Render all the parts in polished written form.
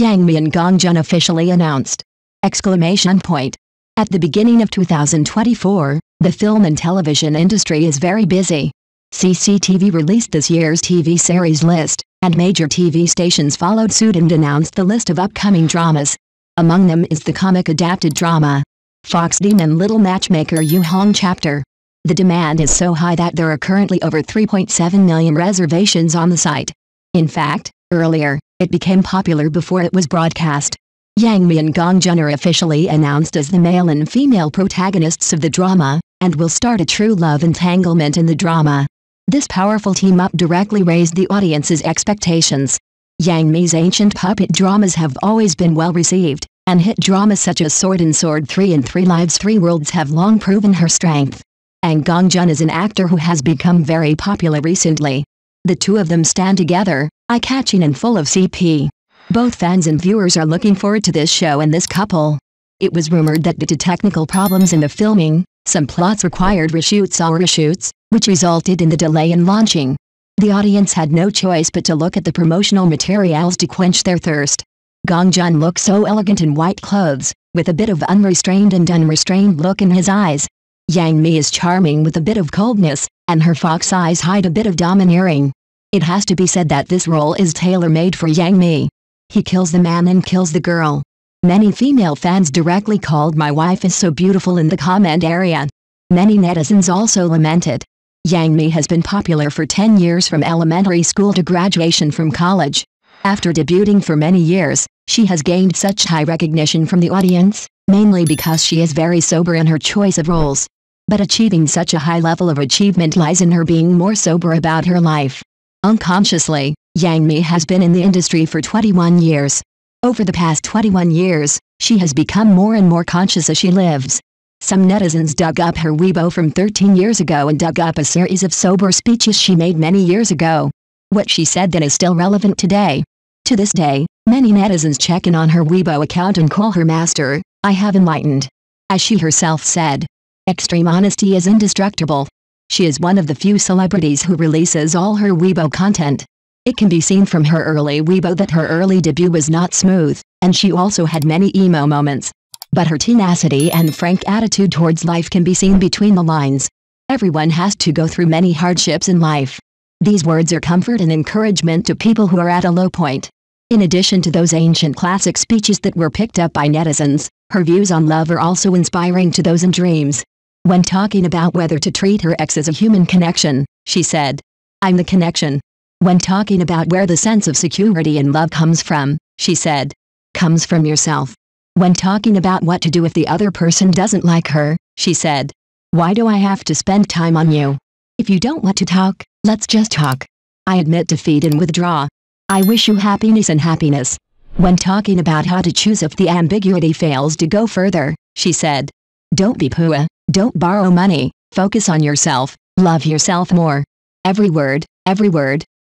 Yangmi and Gongjun officially announced! Exclamation point. At the beginning of 2024, the film and television industry is very busy. CCTV released this year's TV series list, and major TV stations followed suit and announced the list of upcoming dramas. Among them is the comic-adapted drama Fox Demon Little Matchmaker Yu Hong Chapter. The demand is so high that there are currently over 3.7 million reservations on the site. In fact, earlier, it became popular before it was broadcast. Yangmi and Gongjun are officially announced as the male and female protagonists of the drama, and will start a true love entanglement in the drama. This powerful team-up directly raised the audience's expectations. Yangmi's ancient puppet dramas have always been well received, and hit dramas such as Sword and Sword 3 and 3 Lives 3 Worlds have long proven her strength. And Gongjun is an actor who has become very popular recently. The two of them stand together, eye-catching and full of CP. Both fans and viewers are looking forward to this show and this couple. It was rumored that due to technical problems in the filming, some plots required reshoots, which resulted in the delay in launching. The audience had no choice but to look at the promotional materials to quench their thirst. Gongjun looks so elegant in white clothes, with a bit of unrestrained and unrestrained look in his eyes. Yangmi is charming with a bit of coldness, and her fox eyes hide a bit of domineering. It has to be said that this role is tailor-made for Yangmi. He kills the man and kills the girl. Many female fans directly called "My wife is so beautiful" in the comment area. Many netizens also lamented. Yangmi has been popular for 10 years from elementary school to graduation from college. After debuting for many years, she has gained such high recognition from the audience, mainly because she is very sober in her choice of roles. But achieving such a high level of achievement lies in her being more sober about her life. Unconsciously, Yangmi has been in the industry for 21 years. Over the past 21 years, she has become more and more conscious as she lives. Some netizens dug up her Weibo from 13 years ago and dug up a series of sober speeches she made many years ago. What she said then is still relevant today. To this day, many netizens check in on her Weibo account and call her master. "I have enlightened." As she herself said, extreme honesty is indestructible. She is one of the few celebrities who releases all her Weibo content. It can be seen from her early Weibo that her early debut was not smooth, and she also had many emo moments. But her tenacity and frank attitude towards life can be seen between the lines. Everyone has to go through many hardships in life. These words are comfort and encouragement to people who are at a low point. In addition to those ancient classic speeches that were picked up by netizens, her views on love are also inspiring to those in dreams. When talking about whether to treat her ex as a human connection, she said, "I'm the connection." When talking about where the sense of security and love comes from, she said, "Comes from yourself." When talking about what to do if the other person doesn't like her, she said, "Why do I have to spend time on you? If you don't want to talk, let's just talk. I admit defeat and withdraw. I wish you happiness and happiness." When talking about how to choose if the ambiguity fails to go further, she said, "Don't be poor, don't borrow money, focus on yourself, love yourself more." Every word,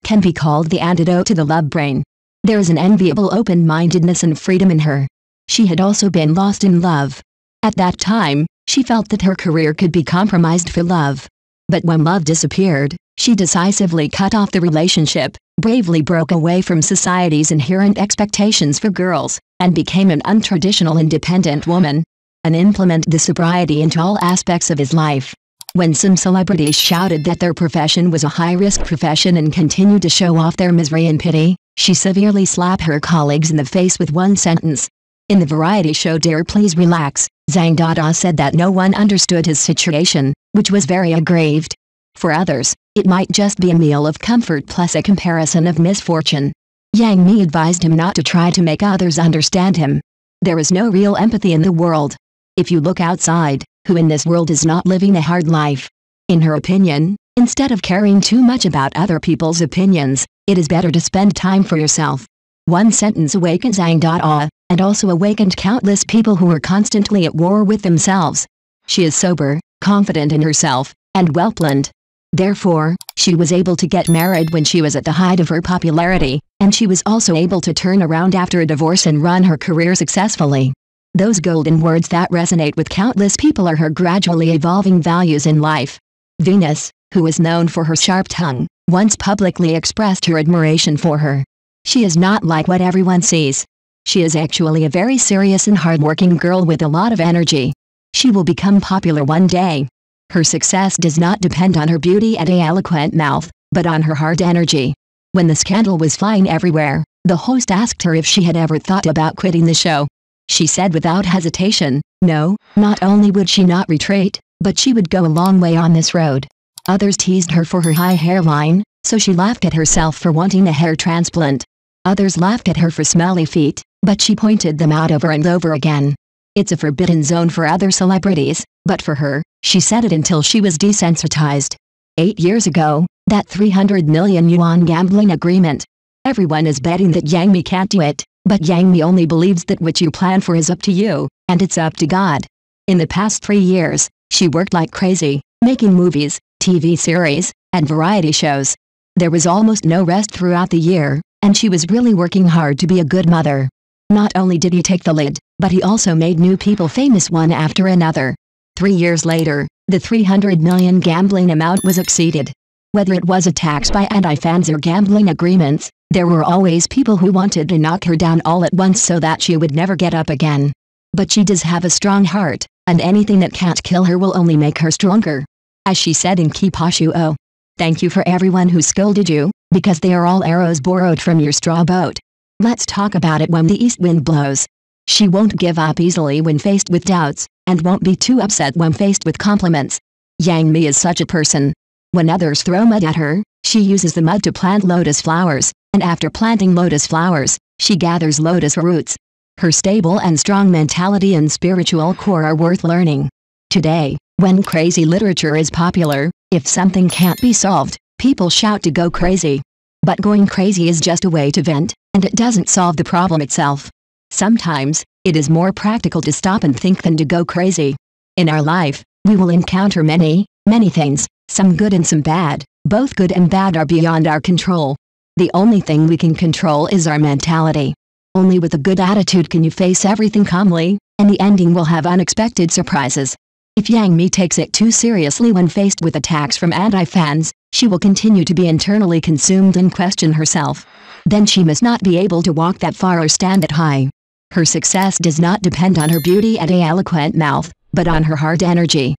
can be called the antidote to the love brain. There is an enviable open-mindedness and freedom in her. She had also been lost in love. At that time, she felt that her career could be compromised for love. But when love disappeared, she decisively cut off the relationship, bravely broke away from society's inherent expectations for girls, and became an untraditional independent woman. And implemented the sobriety into all aspects of his life. When some celebrities shouted that their profession was a high-risk profession and continued to show off their misery and pity, she severely slapped her colleagues in the face with one sentence. In the variety show Dear Please Relax, Zhang Dada said that no one understood his situation, which was very aggrieved. For others, it might just be a meal of comfort plus a comparison of misfortune. Yangmi advised him not to try to make others understand him. There is no real empathy in the world. If you look outside, who in this world is not living a hard life? In her opinion, instead of caring too much about other people's opinions, it is better to spend time for yourself. One sentence awakened Zhang Dada, and also awakened countless people who are constantly at war with themselves. She is sober, confident in herself, and well-planned. Therefore, she was able to get married when she was at the height of her popularity, and she was also able to turn around after a divorce and run her career successfully. Those golden words that resonate with countless people are her gradually evolving values in life. Venus, who is known for her sharp tongue, once publicly expressed her admiration for her. She is not like what everyone sees. She is actually a very serious and hardworking girl with a lot of energy. She will become popular one day. Her success does not depend on her beauty and a eloquent mouth, but on her hard energy. When the scandal was flying everywhere, the host asked her if she had ever thought about quitting the show. She said without hesitation, no, not only would she not retreat, but she would go a long way on this road. Others teased her for her high hairline, so she laughed at herself for wanting a hair transplant. Others laughed at her for smelly feet, but she pointed them out over and over again. It's a forbidden zone for other celebrities, but for her, she said it until she was desensitized. 8 years ago, that 300 million yuan gambling agreement. Everyone is betting that Yangmi can't do it, but Yangmi only believes that what you plan for is up to you, and it's up to God. In the past 3 years, she worked like crazy, making movies, TV series, and variety shows. There was almost no rest throughout the year, and she was really working hard to be a good mother. Not only did he take the lead, but he also made new people famous one after another. 3 years later, the 300 million gambling amount was exceeded. Whether it was attacks by anti-fans or gambling agreements, there were always people who wanted to knock her down all at once so that she would never get up again. But she does have a strong heart, and anything that can't kill her will only make her stronger. As she said in Kipashuo, thank you for everyone who scolded you, because they are all arrows borrowed from your straw boat. Let's talk about it when the east wind blows. She won't give up easily when faced with doubts, and won't be too upset when faced with compliments. Yangmi is such a person. When others throw mud at her, she uses the mud to plant lotus flowers, and after planting lotus flowers, she gathers lotus roots. Her stable and strong mentality and spiritual core are worth learning. Today, when crazy literature is popular, if something can't be solved, people shout to go crazy. But going crazy is just a way to vent, and it doesn't solve the problem itself. Sometimes, it is more practical to stop and think than to go crazy. In our life, we will encounter many things, some good and some bad. Both good and bad are beyond our control. The only thing we can control is our mentality. Only with a good attitude can you face everything calmly, and the ending will have unexpected surprises. If Yangmi takes it too seriously when faced with attacks from anti-fans, she will continue to be internally consumed and question herself. Then she must not be able to walk that far or stand that high. Her success does not depend on her beauty and a eloquent mouth, but on her hard energy.